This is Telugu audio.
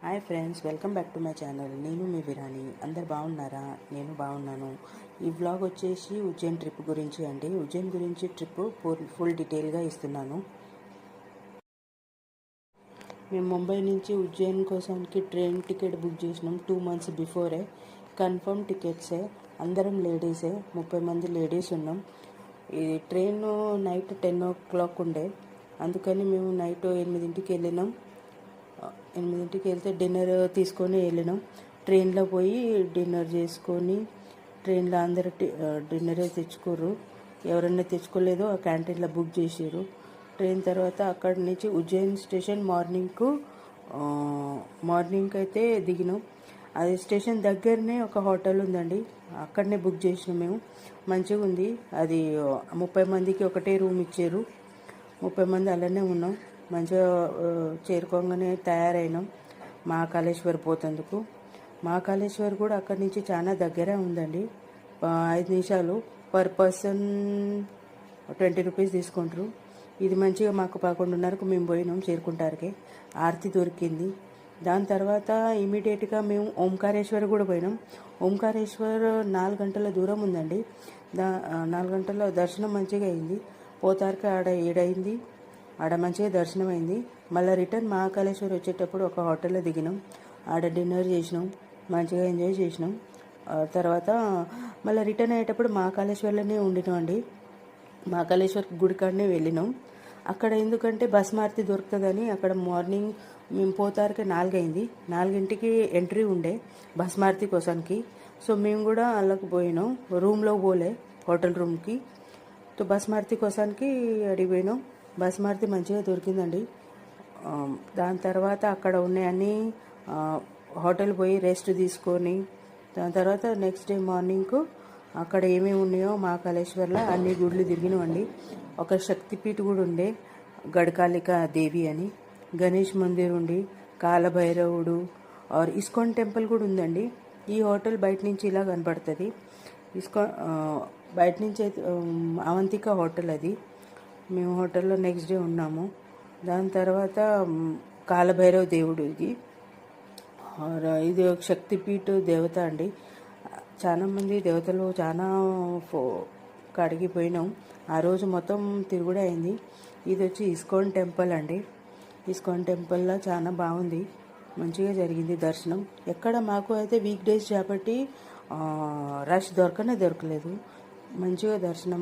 Hi friends, welcome back to my channel. నేను మీ విరాని. అందరు బాగున్నారా? నేను బాగున్నాను. ఈ వ్లాగ్ వచ్చేసి ఉజ్జయిన్ ట్రిప్ గురించి అండి. ఉజ్జయిన్ గురించి ట్రిప్ ఫుల్ డీటెయిల్గా ఇస్తున్నాను. మేము ముంబై నుంచి ఉజ్జయిన్ కోసానికి ట్రైన్ టికెట్ బుక్ చేసినాం 2 months బిఫోరే. కన్ఫర్మ్ టికెట్సే. అందరం లేడీసే, 30 మంది లేడీస్ ఉన్నాం. ఈ ట్రైన్ నైట్ 10 o'clock ఉండే, అందుకని మేము నైట్ 8ంటికి వెళ్ళినాం. 8ంటికి వెళ్తే డిన్నర్ తీసుకొని వెళ్ళినాం. ట్రైన్లో పోయి డిన్నర్ చేసుకొని, ట్రైన్లో అందరు డిన్నరే తెచ్చుకోరు. ఎవరన్నా తెచ్చుకోలేదో ఆ క్యాంటీన్లో బుక్ చేసారు. ట్రైన్ తర్వాత అక్కడి నుంచి ఉజ్జయిన్ స్టేషన్ మార్నింగ్ అయితే దిగినాం. అది స్టేషన్ దగ్గరనే ఒక హోటల్ ఉందండి, అక్కడనే బుక్ చేసినాం మేము. మంచిగా ఉంది అది. 30 మందికి ఒకటే రూమ్ ఇచ్చారు. 30 మంది అలానే ఉన్నాం. మంచిగా చేరుకోగానే తయారైనాం మహాకాళేశ్వర్ పోతందుకు. మహాకాళేశ్వర్ కూడా అక్కడి నుంచి చాలా దగ్గరే ఉందండి. 5 నిమిషాలు పర్ పర్సన్ 20 రూపీస్ తీసుకుంటారు. ఇది మంచిగా మాకు 11:30కు మేము పోయినాం. చేరుకుంటారుకే ఆరతి దొరికింది. దాని తర్వాత ఇమీడియట్గా మేము ఓంకారేశ్వర్ కూడా పోయినాం. ఓంకారేశ్వర్ 4 గంటల దూరం ఉందండి. 4 గంటల దర్శనం మంచిగా అయింది. పోతారికి ఆడ 7 అయింది. ఆడ మంచిగా దర్శనం అయింది. మళ్ళీ రిటర్న్ మహాకాళేశ్వర్ వచ్చేటప్పుడు ఒక హోటల్లో దిగినాం. ఆడ డిన్నర్ చేసినాం, మంచిగా ఎంజాయ్ చేసినాం. తర్వాత మళ్ళీ రిటర్న్ అయ్యేటప్పుడు మహాకాళేశ్వర్లోనే ఉండినాం అండి. మహాకాళేశ్వర్ గుడి కాడనే వెళ్ళినాం. అక్కడ ఎందుకంటే బస్ మారుతి దొరుకుతుందని అక్కడ మార్నింగ్ మేము పోతారికి 4 అయింది. 4ంటికి ఎంట్రీ ఉండే బస్ మారుతి కోసానికి. సో మేము కూడా అల్లకి పోయినాం. రూమ్లో పోలే, హోటల్ రూమ్కి. సో బస్ మారుతి కోసానికి అడిగిపోయినాం. బస్ మారుతి మంచిగా దొరికిందండి. దాని తర్వాత అక్కడ ఉన్నాయన్నీ హోటల్ పోయి రెస్ట్ తీసుకొని, దాని తర్వాత నెక్స్ట్ డే మార్నింగ్కు అక్కడ ఏమేమి ఉన్నాయో మహాకాళేశ్వర్లో అన్ని గుళ్ళు తిరిగినామండి. ఒక శక్తిపీఠ కూడా ఉండే, గడకాళిక దేవి అని. గణేష్ మందిర్ ఉండి, కాలభైరవుడు ఆర్ ఇస్కాన్ టెంపుల్ కూడా ఉందండి. ఈ హోటల్ బయట నుంచి ఇలా కనపడుతుంది. బయట నుంచి అయితే అవంతిక హోటల్ అది. మేము హోటల్లో నెక్స్ట్ డే ఉన్నాము. దాని తర్వాత కాలభైరవ దేవుడు ఇది ఒక శక్తిపీఠ దేవత అండి. చాలామంది దేవతలు చాలా కడిగిపోయినాం. ఆ రోజు మొత్తం తిరుగుడే అయింది. ఇది వచ్చి ఇస్కాన్ టెంపుల్ అండి. ఇస్కాన్ టెంపుల్లో చాలా బాగుంది, మంచిగా జరిగింది దర్శనం. ఎక్కడ మాకు అయితే వీక్ డేస్ కాబట్టి రష్ దొరకలేదు. మంచిగా దర్శనం